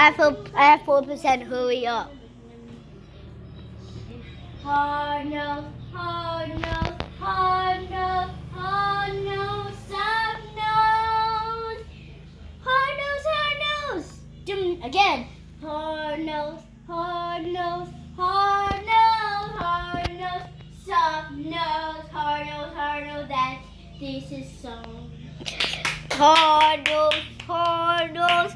I have 4%. Hurry up. Hard nose, hard nose, hard nose, hard nose, soft nose. Hard nose, hard nose. Again. Hard nose, hard nose, hard nose, hard nose, soft nose, hard nose, hard nose. This is song. Hard nose, hard nose,